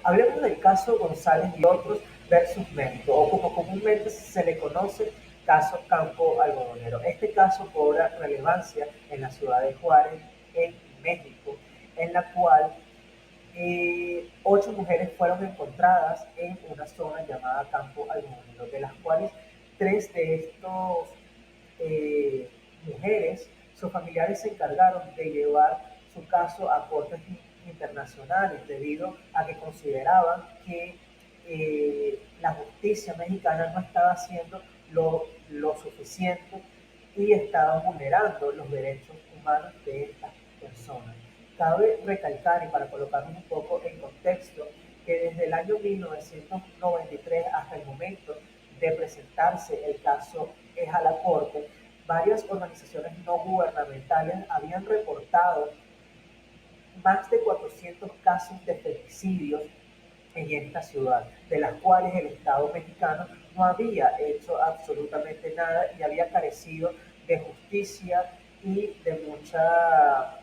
Hablemos del caso González y otros versus Mento, o como comúnmente se le conoce, caso Campo Algodonero. Este caso cobra relevancia en la ciudad de Juárez, en México, en la cual 8 mujeres fueron encontradas en una zona llamada Campo Algodonero, de las cuales 3 de estos mujeres, sus familiares se encargaron de llevar su caso a cortes internacionales debido a que consideraban que la justicia mexicana no estaba haciendo lo suficiente y estaba vulnerando los derechos humanos de estas personas. Cabe recalcar, y para colocarnos un poco en contexto, que desde el año 1993 hasta el momento de presentarse el caso a la Corte, varias organizaciones no gubernamentales habían reportado más de 400 casos de femicidios en esta ciudad, de las cuales el Estado mexicano no había hecho absolutamente nada y había carecido de justicia y de mucha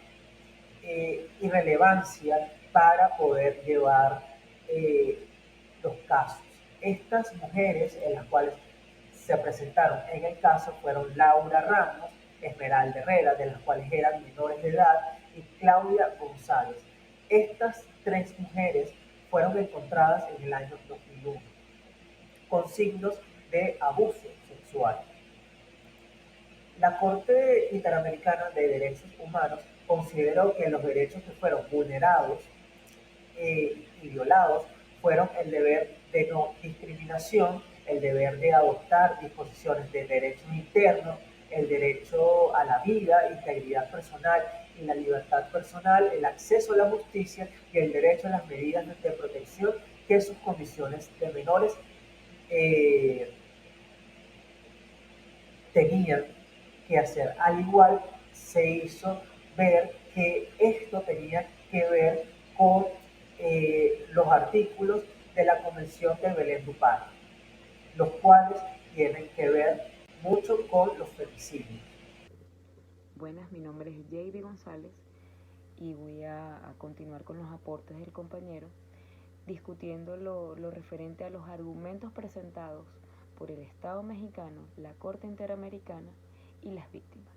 irrelevancia para poder llevar los casos. Estas mujeres en las cuales se presentaron en el caso fueron Laura Ramos, Esmeralda Herrera, de las cuales eran menores de edad, y Claudia González. Estas 3 mujeres fueron encontradas en el año 2001 con signos de abuso sexual. La Corte Interamericana de Derechos Humanos consideró que los derechos que fueron vulnerados y violados fueron el deber de no discriminación, el deber de adoptar disposiciones de derechos internos, el derecho a la vida, integridad personal y la libertad personal, el acceso a la justicia y el derecho a las medidas de protección que sus condiciones de menores eh, tenían que hacer. Al igual se hizo ver que esto tenía que ver con los artículos de la Convención de Belén du Pará, los cuales tienen que ver mucho con los femicidios. Buenas, mi nombre es Jayde González y voy a continuar con los aportes del compañero discutiendo lo referente a los argumentos presentados por el Estado mexicano, la Corte Interamericana y las víctimas.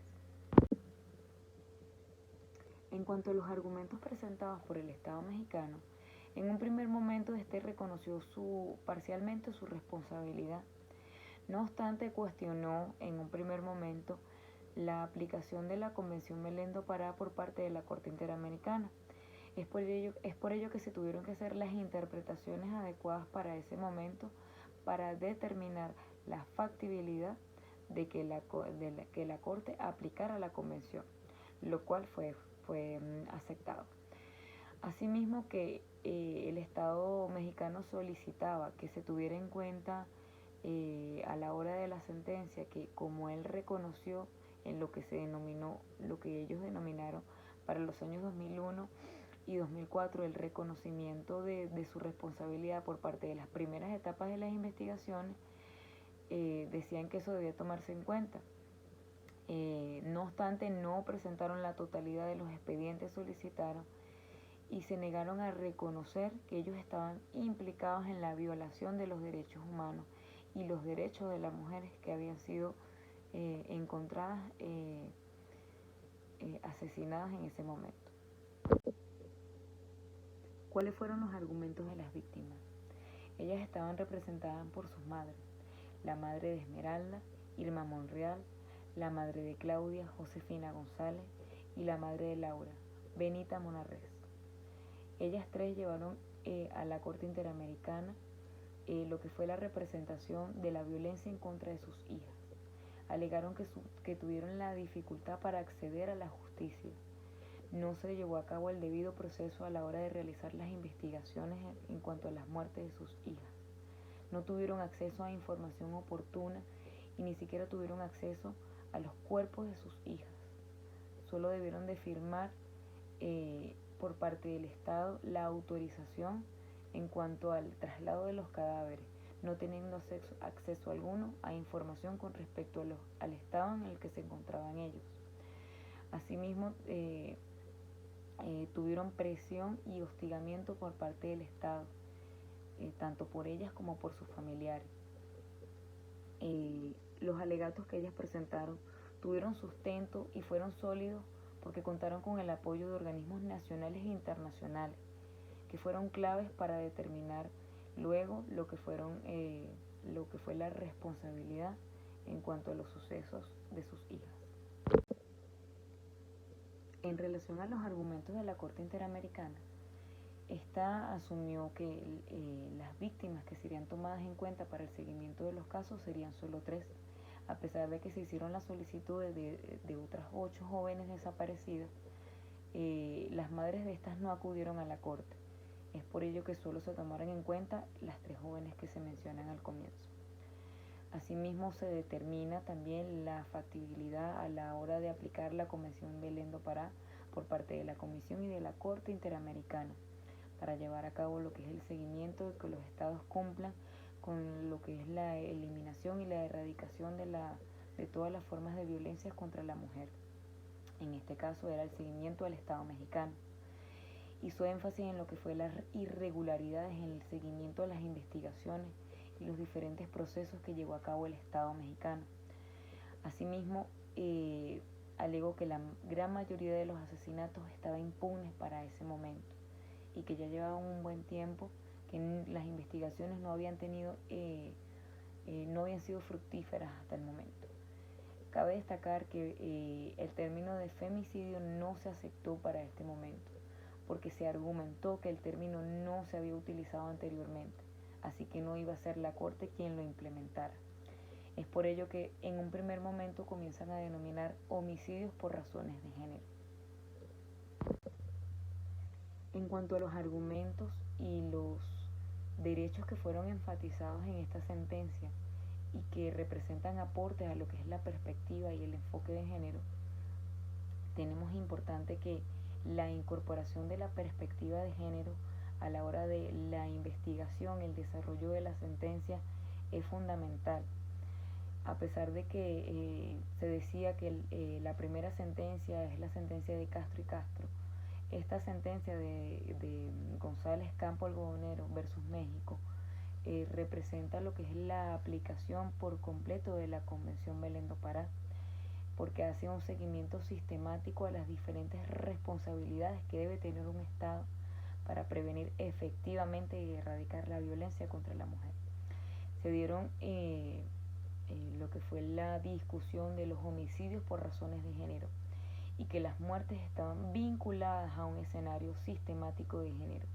En cuanto a los argumentos presentados por el Estado mexicano, en un primer momento este reconoció parcialmente su responsabilidad. No obstante, cuestionó en un primer momento la aplicación de la Convención Belén do Pará por parte de la Corte Interamericana. Es por ello que se tuvieron que hacer las interpretaciones adecuadas para ese momento para determinar la factibilidad de que la Corte aplicara la Convención, lo cual fue aceptado. Asimismo que el Estado mexicano solicitaba que se tuviera en cuenta a la hora de la sentencia que como él reconoció en lo que se denominó, lo que ellos denominaron para los años 2001 y 2004 el reconocimiento de su responsabilidad por parte de las primeras etapas de las investigaciones, decían que eso debía tomarse en cuenta. No obstante, no presentaron la totalidad de los expedientes solicitados y se negaron a reconocer que ellos estaban implicados en la violación de los derechos humanos y los derechos de las mujeres que habían sido encontradas asesinadas en ese momento. ¿Cuáles fueron los argumentos de las víctimas? Ellas estaban representadas por sus madres, la madre de Esmeralda, Irma Monreal, la madre de Claudia, Josefina González, y la madre de Laura, Benita Monarrez. Ellas 3 llevaron a la Corte Interamericana lo que fue la representación de la violencia en contra de sus hijas. Alegaron que tuvieron la dificultad para acceder a la justicia. No se llevó a cabo el debido proceso a la hora de realizar las investigaciones en cuanto a las muertes de sus hijas. No tuvieron acceso a información oportuna y ni siquiera tuvieron acceso a los cuerpos de sus hijas. Solo debieron de firmar por parte del Estado la autorización en cuanto al traslado de los cadáveres, no teniendo acceso alguno a información con respecto al estado en el que se encontraban ellos. Asimismo, tuvieron presión y hostigamiento por parte del Estado, tanto por ellas como por sus familiares. Los alegatos que ellas presentaron tuvieron sustento y fueron sólidos porque contaron con el apoyo de organismos nacionales e internacionales, que fueron claves para determinar luego lo que fue la responsabilidad en cuanto a los sucesos de sus hijas. En relación a los argumentos de la Corte Interamericana, esta asumió que las víctimas que serían tomadas en cuenta para el seguimiento de los casos serían solo 3, a pesar de que se hicieron las solicitudes de otras 8 jóvenes desaparecidas. Las madres de estas no acudieron a la Corte. Es por ello que solo se tomaron en cuenta las 3 jóvenes que se mencionan al comienzo. Asimismo, se determina también la factibilidad a la hora de aplicar la Convención Belén do Pará por parte de la Comisión y de la Corte Interamericana para llevar a cabo lo que es el seguimiento de que los estados cumplan con lo que es la eliminación y la erradicación de todas las formas de violencia contra la mujer. En este caso era el seguimiento al Estado mexicano. Hizo énfasis en lo que fue las irregularidades en el seguimiento a las investigaciones y los diferentes procesos que llevó a cabo el Estado mexicano. Asimismo, alegó que la gran mayoría de los asesinatos estaban impunes para ese momento y que ya llevaban un buen tiempo que las investigaciones no habían sido fructíferas hasta el momento. Cabe destacar que el término de femicidio no se aceptó para este momento, porque se argumentó que el término no se había utilizado anteriormente, así que no iba a ser la Corte quien lo implementara. Es por ello que en un primer momento comienzan a denominar homicidios por razones de género. En cuanto a los argumentos y los derechos que fueron enfatizados en esta sentencia y que representan aportes a lo que es la perspectiva y el enfoque de género, tenemos importante que la incorporación de la perspectiva de género a la hora de la investigación, el desarrollo de la sentencia es fundamental. A pesar de que se decía que la primera sentencia es la sentencia de Castro y Castro, esta sentencia de González Campo Algodonero versus México representa lo que es la aplicación por completo de la Convención Belén do Pará, porque hace un seguimiento sistemático a las diferentes responsabilidades que debe tener un Estado para prevenir efectivamente y erradicar la violencia contra la mujer. Se dieron lo que fue la discusión de los homicidios por razones de género y que las muertes estaban vinculadas a un escenario sistemático de género.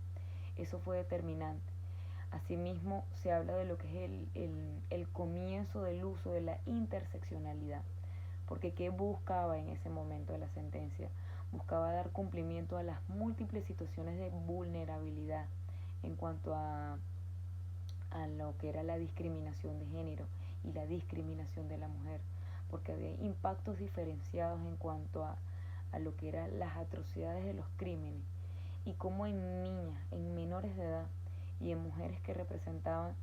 Eso fue determinante. Asimismo, se habla de lo que es el comienzo del uso de la interseccionalidad, porque ¿qué buscaba en ese momento de la sentencia? Buscaba dar cumplimiento a las múltiples situaciones de vulnerabilidad en cuanto a lo que era la discriminación de género y la discriminación de la mujer, porque había impactos diferenciados en cuanto a lo que eran las atrocidades de los crímenes y cómo en niñas, en menores de edad y en mujeres que representaban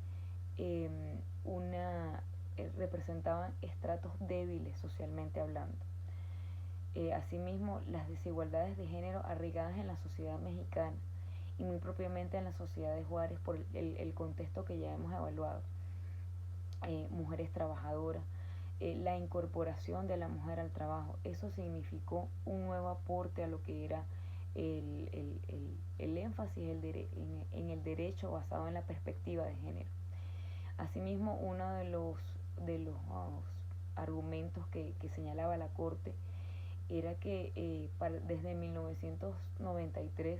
representaban estratos débiles socialmente hablando. Asimismo, las desigualdades de género arraigadas en la sociedad mexicana y muy propiamente en la sociedad de Juárez por el contexto que ya hemos evaluado. Mujeres trabajadoras, la incorporación de la mujer al trabajo, eso significó un nuevo aporte a lo que era el énfasis en el derecho basado en la perspectiva de género. Asimismo, uno de los argumentos que señalaba la Corte era que desde 1993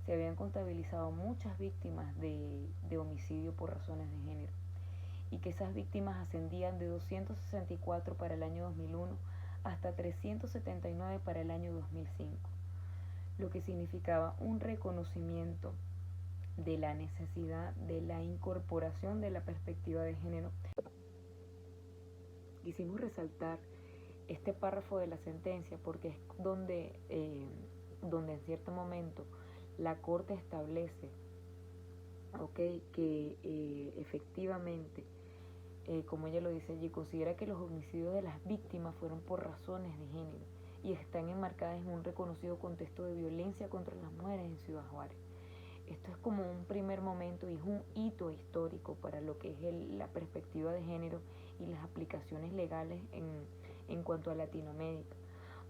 se habían contabilizado muchas víctimas de homicidio por razones de género y que esas víctimas ascendían de 264 para el año 2001 hasta 379 para el año 2005, lo que significaba un reconocimiento de la necesidad de la incorporación de la perspectiva de género. Quisimos resaltar este párrafo de la sentencia porque es donde en cierto momento la Corte establece que efectivamente, como ella lo dice allí, considera que los homicidios de las víctimas fueron por razones de género y están enmarcadas en un reconocido contexto de violencia contra las mujeres en Ciudad Juárez. esto es como un primer momento y es un hito histórico para lo que es la perspectiva de género y las aplicaciones legales en cuanto a Latinoamérica,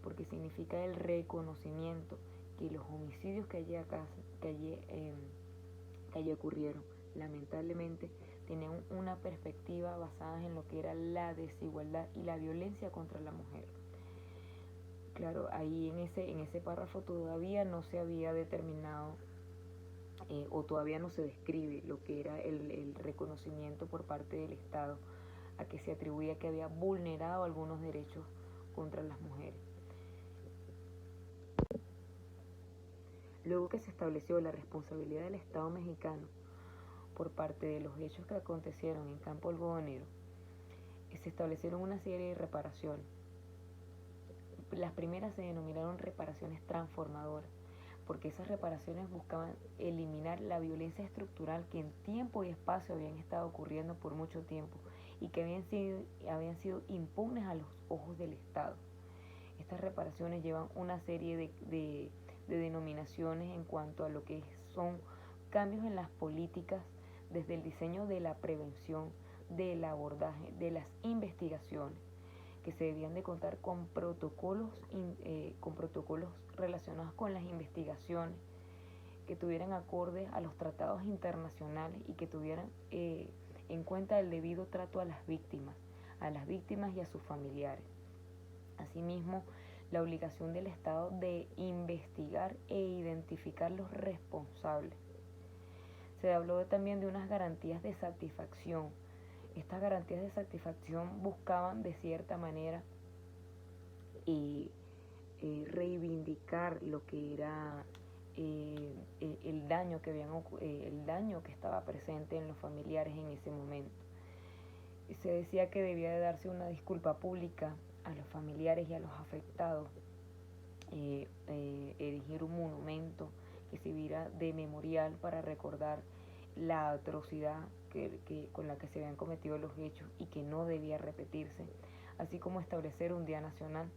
porque significa el reconocimiento que los homicidios que allí ocurrieron, lamentablemente, tenían una perspectiva basada en lo que era la desigualdad y la violencia contra la mujer. Claro, ahí en ese párrafo todavía no se había determinado o todavía no se describe lo que era el reconocimiento por parte del Estado a que se atribuía que había vulnerado algunos derechos contra las mujeres. Luego que se estableció la responsabilidad del Estado mexicano por parte de los hechos que acontecieron en Campo Algodonero, se establecieron una serie de reparaciones. Las primeras se denominaron reparaciones transformadoras, porque esas reparaciones buscaban eliminar la violencia estructural que en tiempo y espacio habían estado ocurriendo por mucho tiempo y que habían sido impugnes a los ojos del Estado. Estas reparaciones llevan una serie de denominaciones en cuanto a lo que son cambios en las políticas, desde el diseño de la prevención, del abordaje, de las investigaciones, que se debían de contar con protocolos relacionados con las investigaciones, que tuvieran acorde a los tratados internacionales y que tuvieran en cuenta el debido trato a las víctimas y a sus familiares. Asimismo, la obligación del Estado de investigar e identificar los responsables. Se habló también de unas garantías de satisfacción. Estas garantías de satisfacción buscaban de cierta manera reivindicar lo que era el daño que estaba presente en los familiares en ese momento. Se decía que debía de darse una disculpa pública a los familiares y a los afectados, erigir un monumento que sirviera de memorial para recordar la atrocidad con la que se habían cometido los hechos y que no debía repetirse, así como establecer un día nacional.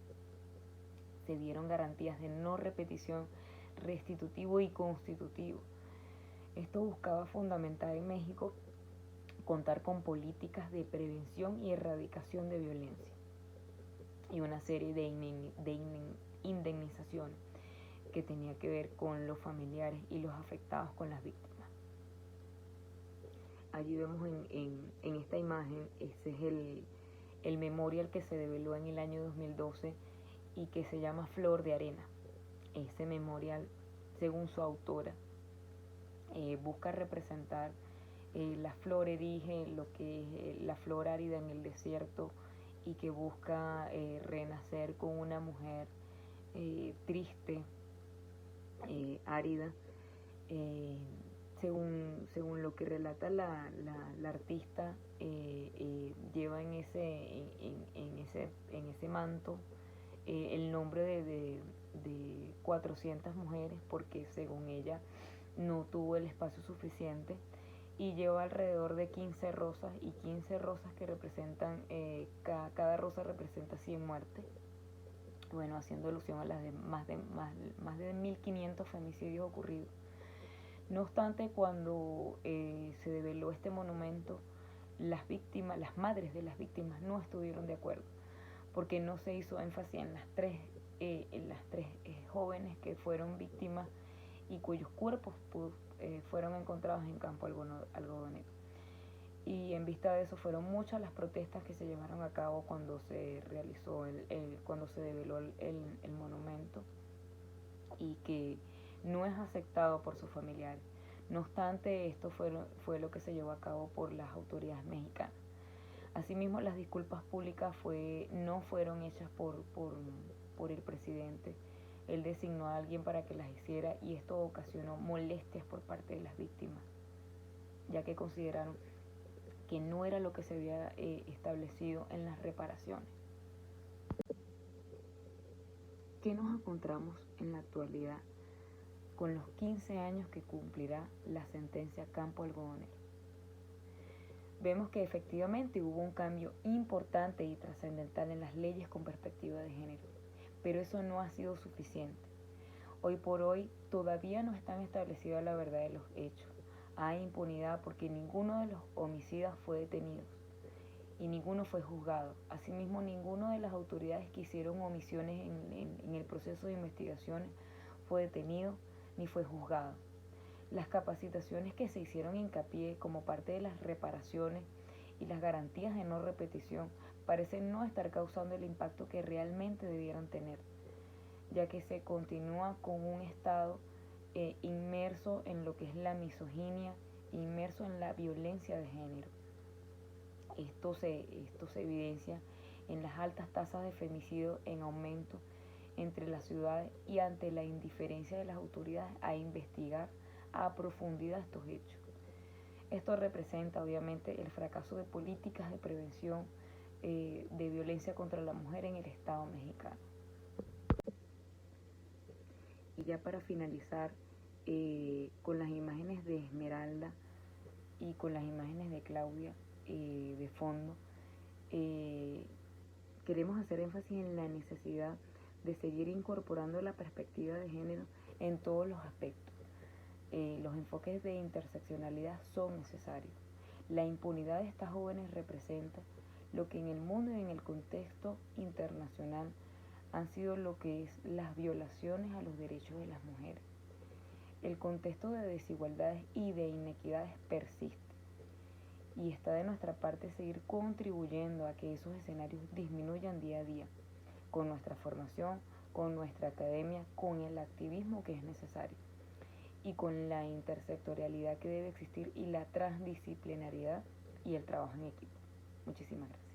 Se dieron garantías de no repetición, restitutivo y constitutivo. Esto buscaba fundamentar en México contar con políticas de prevención y erradicación de violencia y una serie de indemnizaciones que tenía que ver con los familiares y los afectados con las víctimas. Allí vemos en esta imagen, ese es el memorial que se develó en el año 2012 y que se llama Flor de Arena. Ese memorial, según su autora, busca representar la flor erige lo que es la flor árida en el desierto y que busca renacer con una mujer triste, árida, según lo que relata la artista, lleva en ese manto el nombre de 400 mujeres, porque según ella no tuvo el espacio suficiente, y lleva alrededor de 15 rosas, y 15 rosas que representan, cada rosa representa 100 muertes, bueno, haciendo alusión a las de más de 1500 femicidios ocurridos. No obstante, cuando se develó este monumento, las madres de las víctimas no estuvieron de acuerdo, porque no se hizo énfasis en las tres jóvenes que fueron víctimas y cuyos cuerpos fueron encontrados en Campo Algodonero. Y en vista de eso fueron muchas las protestas que se llevaron a cabo cuando se realizó cuando se develó el monumento, y que no es aceptado por sus familiares. No obstante, esto fue lo que se llevó a cabo por las autoridades mexicanas. Asimismo, las disculpas públicas no fueron hechas por el presidente. Él designó a alguien para que las hiciera, y esto ocasionó molestias por parte de las víctimas, ya que consideraron que no era lo que se había establecido en las reparaciones. ¿Qué nos encontramos en la actualidad con los 15 años que cumplirá la sentencia Campo Algodonero? Vemos que efectivamente hubo un cambio importante y trascendental en las leyes con perspectiva de género, pero eso no ha sido suficiente. Hoy por hoy todavía no están establecida la verdad de los hechos. Hay impunidad porque ninguno de los homicidas fue detenido y ninguno fue juzgado. Asimismo, ninguno de las autoridades que hicieron omisiones en el proceso de investigaciones fue detenido ni fue juzgado. Las capacitaciones que se hicieron hincapié como parte de las reparaciones y las garantías de no repetición parecen no estar causando el impacto que realmente debieran tener, ya que se continúa con un Estado inmerso en lo que es la misoginia, inmerso en la violencia de género. Esto se evidencia en las altas tasas de femicidio en aumento entre las ciudades y ante la indiferencia de las autoridades a investigar a profundidad estos hechos. Esto representa obviamente el fracaso de políticas de prevención de violencia contra la mujer en el Estado mexicano. Y ya para finalizar, con las imágenes de Esmeralda y con las imágenes de Claudia de fondo, queremos hacer énfasis en la necesidad de seguir incorporando la perspectiva de género en todos los aspectos. Los enfoques de interseccionalidad son necesarios. La impunidad de estas jóvenes representa lo que en el mundo y en el contexto internacional han sido lo que es las violaciones a los derechos de las mujeres. El contexto de desigualdades y de inequidades persiste y está de nuestra parte seguir contribuyendo a que esos escenarios disminuyan día a día, con nuestra formación, con nuestra academia, con el activismo que es necesario y con la intersectorialidad que debe existir y la transdisciplinariedad y el trabajo en equipo. Muchísimas gracias.